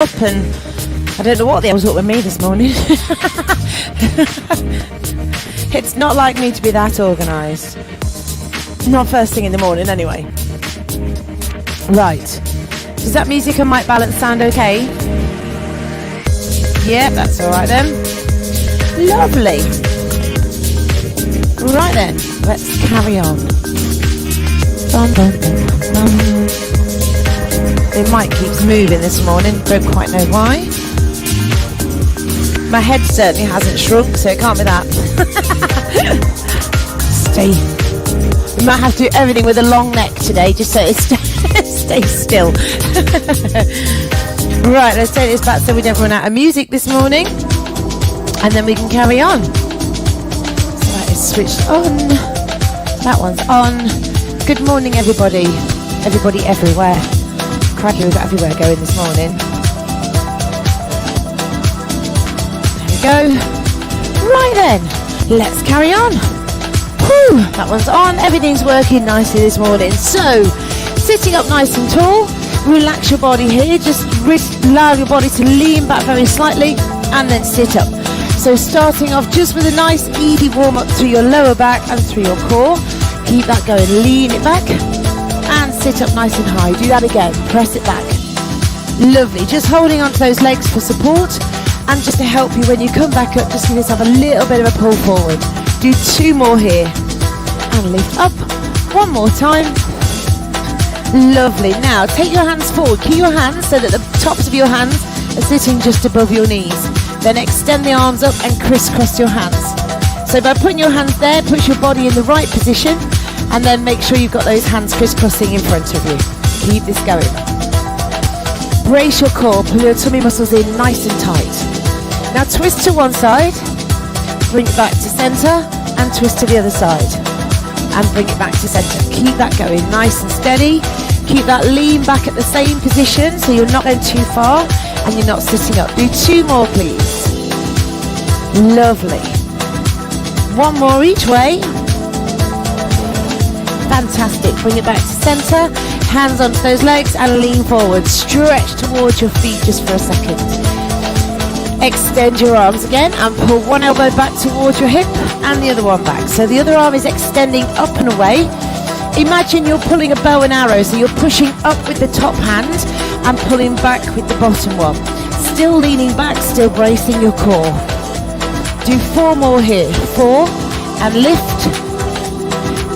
up, and I don't know what the hell's up with me this morning. It's not like me to be that organised. Not first thing in the morning anyway. Right. Does that music and mic balance sound okay? Yeah, that's alright then. Lovely. Right then, let's carry on. Dun, dun, dun, dun. The mic keeps moving this morning, don't quite know why. My head certainly hasn't shrunk, so it can't be that. We might have to do everything with a long neck today, just so it stays still. Right, let's take this back so we don't run out of music this morning, and then we can carry on. So that is switched on. That one's on. Good morning, everybody. Everybody everywhere. Crikey, we've got everywhere going this morning. There we go. Right then, let's carry on. Whew, that one's on. Everything's working nicely this morning. So, sitting up nice and tall. Relax your body here. Just allow your body to lean back very slightly and then sit up. So starting off just with a nice easy warm up through your lower back and through your core. Keep that going. Lean it back and sit up nice and high. Do that again. Press it back. Lovely. Just holding onto those legs for support, and just to help you when you come back up, just give yourself a little bit of a pull forward. Do 2 more here and lift up. 1 more time. Lovely. Now take your hands forward. Keep your hands so that the tops of your hands are sitting just above your knees. Then extend the arms up and crisscross your hands. So by putting your hands there, push your body in the right position, and then make sure you've got those hands crisscrossing in front of you. Keep this going. Brace your core, pull your tummy muscles in nice and tight. Now twist to one side, bring it back to centre, and twist to the other side. And bring it back to centre. Keep that going nice and steady. Keep that lean back at the same position so you're not going too far and you're not sitting up. Do 2 more, please. Lovely. 1 more each way. Fantastic. Bring it back to centre. Hands onto those legs and lean forward. Stretch towards your feet just for a second. Extend your arms again and pull one elbow back towards your hip and the other one back. So the other arm is extending up and away. Imagine you're pulling a bow and arrow, so you're pushing up with the top hand and pulling back with the bottom one. Still leaning back, still bracing your core. Do 4 more here. 4 and lift.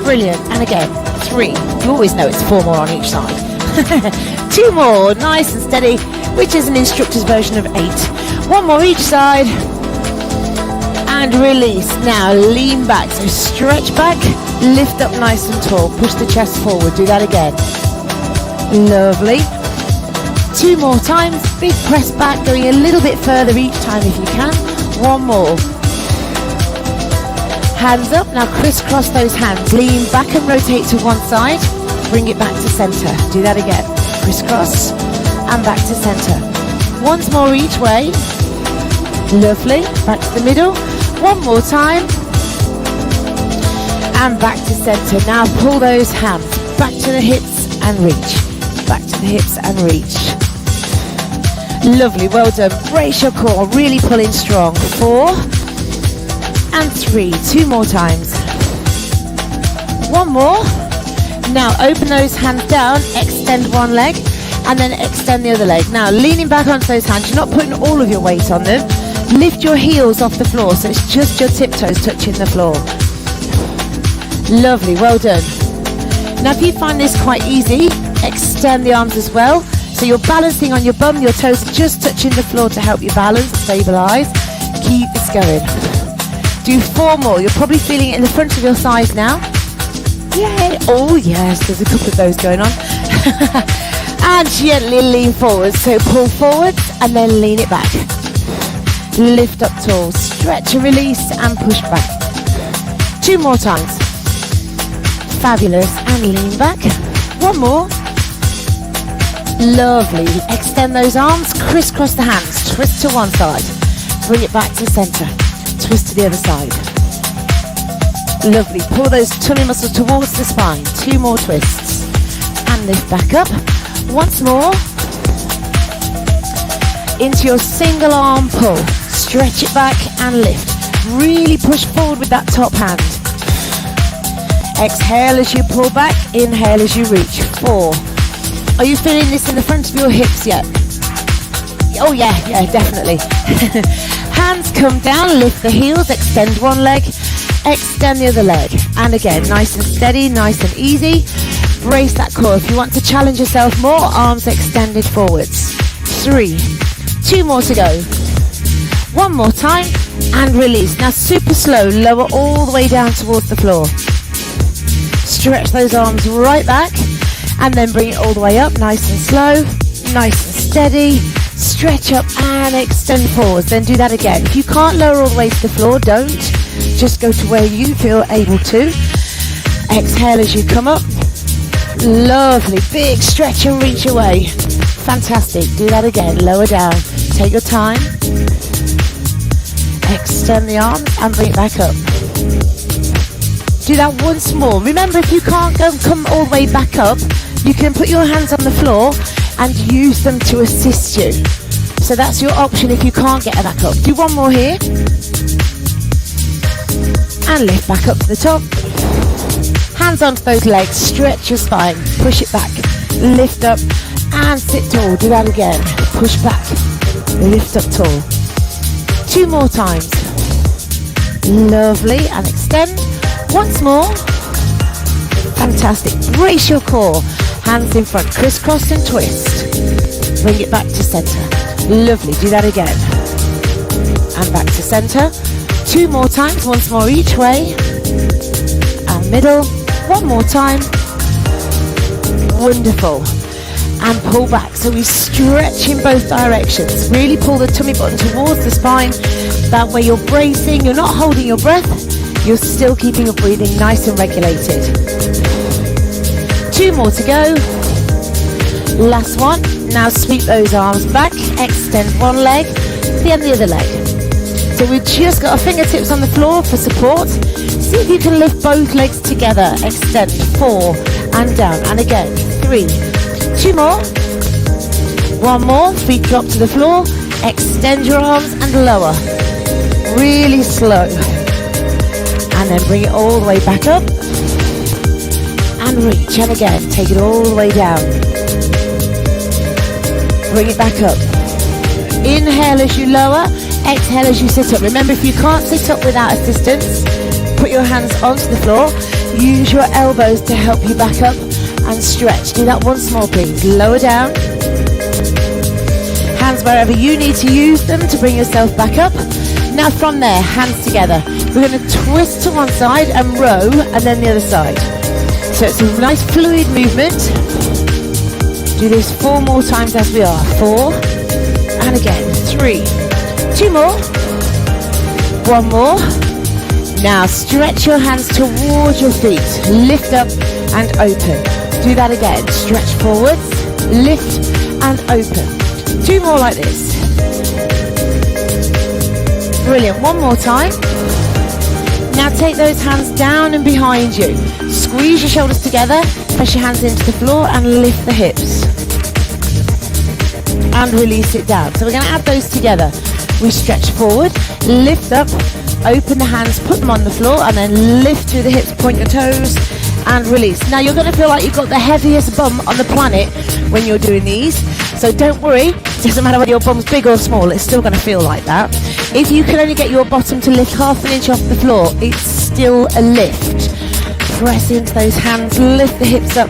Brilliant. And again, 3. You always know it's 4 more on each side. 2 more, nice and steady, which is an instructor's version of 8. 1 more each side, and release. Now lean back, so stretch back, lift up nice and tall, push the chest forward. Do that again. Lovely. 2 more times, big press back, going a little bit further each time if you can. 1 more. Hands up. Now crisscross those hands, lean back and rotate to one side, bring it back to center. Do that again. Crisscross and back to center. Once more each way. Lovely. Back to the middle. 1 more time. And back to center. Now pull those hands back to the hips and reach. Back to the hips and reach. Lovely. Well done. Brace your core. Really pull in strong. 4 and 3. 2 more times. 1 more. Now open those hands down. Extend one leg. And then extend the other leg. Now leaning back onto those hands, you're not putting all of your weight on them. Lift your heels off the floor, so it's just your tiptoes touching the floor. Lovely, well done. Now if you find this quite easy, extend the arms as well. So you're balancing on your bum, your toes just touching the floor to help you balance, stabilize. Keep this going. Do 4 more. You're probably feeling it in the front of your thighs now. Yay! Oh yes, there's a couple of those going on. And gently lean forward. So pull forward and then lean it back. Lift up tall. Stretch and release and push back. 2 more times. Fabulous. And lean back. 1 more. Lovely. Extend those arms. Crisscross the hands. Twist to one side. Bring it back to center. Twist to the other side. Lovely. Pull those tummy muscles towards the spine. 2 more twists. And lift back up. Once more. into your single arm pull. Stretch it back and lift. Really push forward with that top hand. Exhale as you pull back, inhale as you reach. 4. Are you feeling this in the front of your hips yet? Oh yeah, definitely. Hands come down, lift the heels, extend one leg, extend the other leg. And again, nice and steady, nice and easy. Brace that core. If you want to challenge yourself more, arms extended forwards. 3, 2 more to go. 1 more time and release. Now super slow, lower all the way down towards the floor. Stretch those arms right back and then bring it all the way up, nice and slow, nice and steady. Stretch up and extend forwards. Then do that again. If you can't lower all the way to the floor, don't. Just go to where you feel able to. Exhale as you come up. Lovely. Big stretch and reach away. Fantastic. Do that again. Lower down. Take your time. Extend the arms and bring it back up. Do that once more. Remember, if you can't come all the way back up, you can put your hands on the floor and use them to assist you. So that's your option if you can't get it back up. Do 1 more here. And lift back up to the top. Hands onto those legs, stretch your spine, push it back, lift up and sit tall. Do that again. Push back, lift up tall. 2 more times. Lovely, and extend. Once more. Fantastic. Brace your core. Hands in front, crisscross and twist. Bring it back to center. Lovely, do that again. And back to center. 2 more times, once more each way. And middle. 1 more time. Wonderful. And pull back. So we stretch in both directions. Really pull the tummy button towards the spine. That way you're bracing, you're not holding your breath. You're still keeping your breathing nice and regulated. 2 more to go. Last one. Now sweep those arms back. Extend one leg, then the other leg. So we've just got our fingertips on the floor for support. See if you can lift both legs together. Extend. 4 and down. And again. 3. 2 more. 1 more. Feet drop to the floor. Extend your arms and lower. Really slow. And then bring it all the way back up. And reach. And again, take it all the way down. Bring it back up. Inhale as you lower. Exhale as you sit up. Remember, if you can't sit up without assistance, put your hands onto the floor. Use your elbows to help you back up and stretch. Do that once more, please. Lower down. Hands wherever you need to use them to bring yourself back up. Now from there, hands together. We're going to twist to one side and row, and then the other side. So it's a nice fluid movement. Do this 4 more times as we are. 4, and again, 3. 2 more. 1 more. Now stretch your hands towards your feet. Lift up and open. Do that again. Stretch forwards, lift and open. 2 more like this. Brilliant. 1 more time. Now take those hands down and behind you. Squeeze your shoulders together, press your hands into the floor and lift the hips. And release it down. So we're going to add those together. We stretch forward, lift up, open the hands, put them on the floor and then lift through the hips, point your toes and release. Now you're going to feel like you've got the heaviest bum on the planet when you're doing these. So don't worry, it doesn't matter whether your bum's big or small, it's still going to feel like that. If you can only get your bottom to lift half an inch off the floor, it's still a lift. Press into those hands, lift the hips up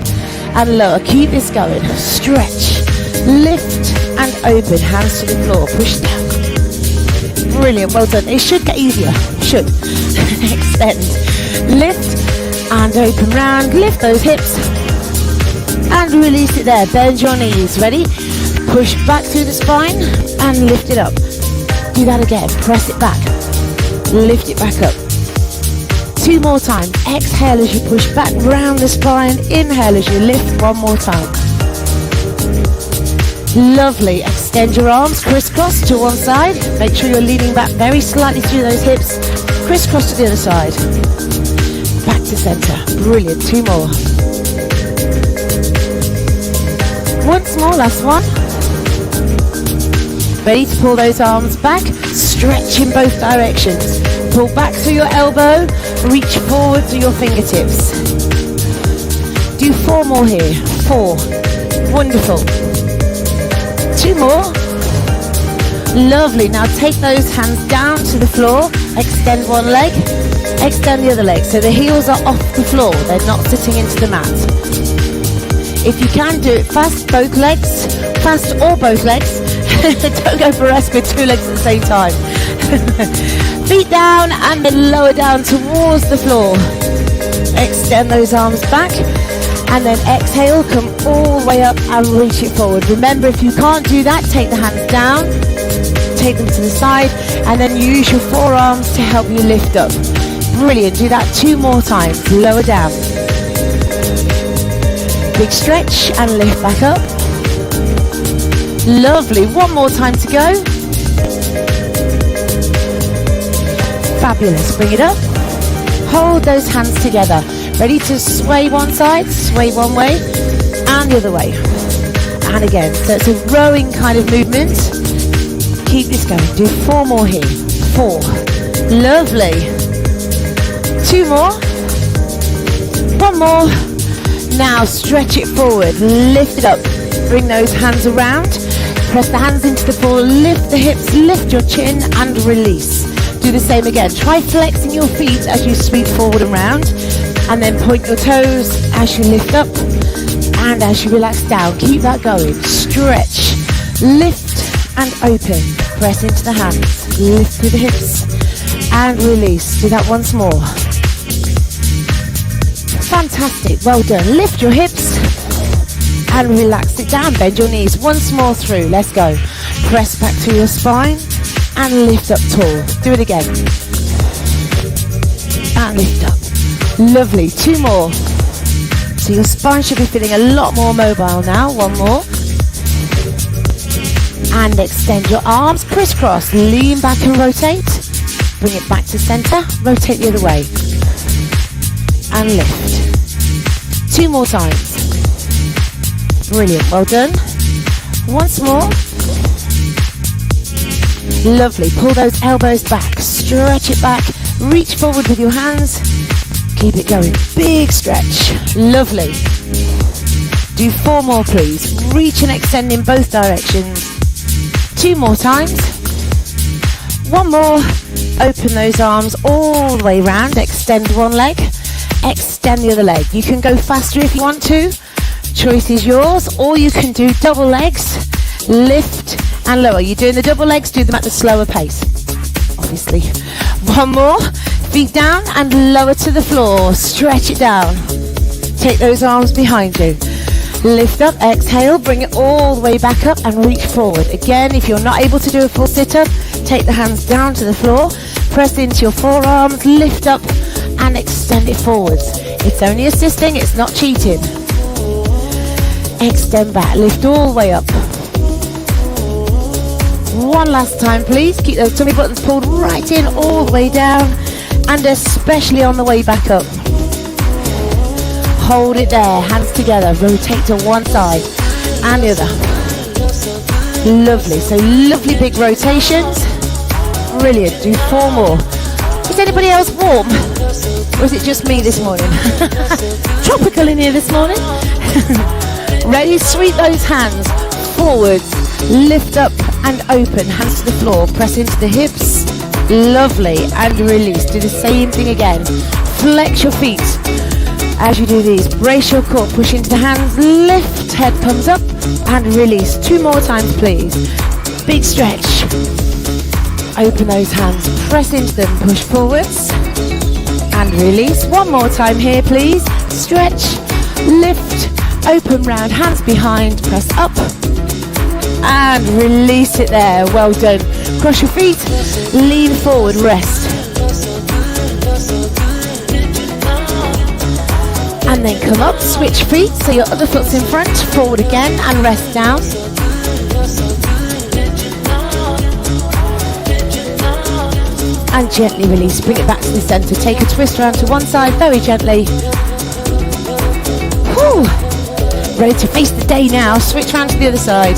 and lower. Keep this going. Stretch, lift and open. Hands to the floor, push down. Brilliant, well done. It should get easier. Should. Extend. Lift and open round. Lift those hips and release it there. Bend your knees. Ready? Push back through the spine and lift it up. Do that again. Press it back. Lift it back up. 2 more times. Exhale as you push back round the spine. Inhale as you lift. 1 more time. Lovely. Extend your arms. Crisscross to one side. Make sure you're leaning back very slightly through those hips. Crisscross to the other side. Back to center. Brilliant. 2 more. Once more. Last one. Ready to pull those arms back, stretch in both directions. Pull back through your elbow, reach forward through your fingertips. Do 4 more here. 4. Wonderful. 2 more. Lovely. Now take those hands down to the floor. Extend one leg, extend the other leg. So the heels are off the floor. They're not sitting into the mat. If you can, do it fast, both legs. Fast or both legs. Don't go for a rest with 2 legs at the same time. Feet down and then lower down towards the floor. Extend those arms back and then exhale, come all the way up and reach it forward. Remember, if you can't do that, take the hands down, take them to the side, and then use your forearms to help you lift up. Brilliant. Do that 2 more times. Lower down. Big stretch and lift back up. Lovely. 1 more time to go. Fabulous. Bring it up. Hold those hands together. Ready to sway one side, sway one way, and the other way. And again. So it's a rowing kind of movement. Keep this going. Do 4 more here. 4. Lovely. 2 more. 1 more. Now stretch it forward. Lift it up. Bring those hands around. Press the hands into the floor. Lift the hips. Lift your chin and release. Do the same again. Try flexing your feet as you sweep forward and round. And then point your toes as you lift up and as you relax down. Keep that going. Stretch. Lift and open. Press into the hands. Lift through the hips and release. Do that once more. Fantastic. Well done. Lift your hips and relax it down. Bend your knees once more through. Let's go. Press back to your spine and lift up tall. Do it again. And lift up. Lovely. 2 more. So your spine should be feeling a lot more mobile now. 1 more. And extend your arms. Crisscross. Lean back and rotate. Bring it back to center. Rotate the other way. And lift. 2 more times. Brilliant. Well done. Once more. Lovely. Pull those elbows back. Stretch it back. Reach forward with your hands. Keep it going. Big stretch. Lovely. Do 4 more, please. Reach and extend in both directions. 2 more times. 1 more. Open those arms all the way round. Extend one leg. Extend the other leg. You can go faster if you want to. Choice is yours. Or you can do double legs. Lift and lower. You're doing the double legs. Do them at the slower pace. Obviously. 1 more. Feet down and lower to the floor. Stretch it down. Take those arms behind you. Lift up, exhale, bring it all the way back up and reach forward. Again, if you're not able to do a full sit-up, take the hands down to the floor, press into your forearms, lift up and extend it forwards. It's only assisting, it's not cheating. Extend back, lift all the way up. 1 last time, please. Keep those tummy buttons pulled right in, all the way down, and especially on the way back up. Hold it there, hands together, rotate to one side and the other. Lovely, so lovely big rotations. Brilliant, do 4 more. Is anybody else warm? Or is it just me this morning? Tropical in here this morning. Ready, sweep those hands forwards, lift up and open, hands to the floor, press into the hips. Lovely, and release. Do the same thing again. Flex your feet as you do these. Brace your core, push into the hands, lift, head comes up and release. 2 more times, please. Big stretch. Open those hands, press into them, push forwards and release. 1 more time here, please. Stretch, lift, open round, hands behind, press up and release it there. Well done. Cross your feet, lean forward, rest. And then come up, switch feet, so your other foot's in front, forward again and rest down. And gently release, bring it back to the center. Take a twist around to one side, very gently. Whew. Ready to face the day now, switch round to the other side.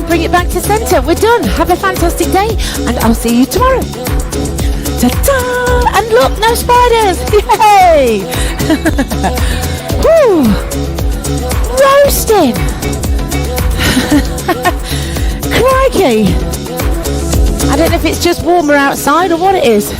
bring it back to centre. We're done. Have a fantastic day, and I'll see you tomorrow. Ta-ta! And look, no spiders. Yay! Woo! Roasting. Crikey. I don't know if it's just warmer outside or what it is.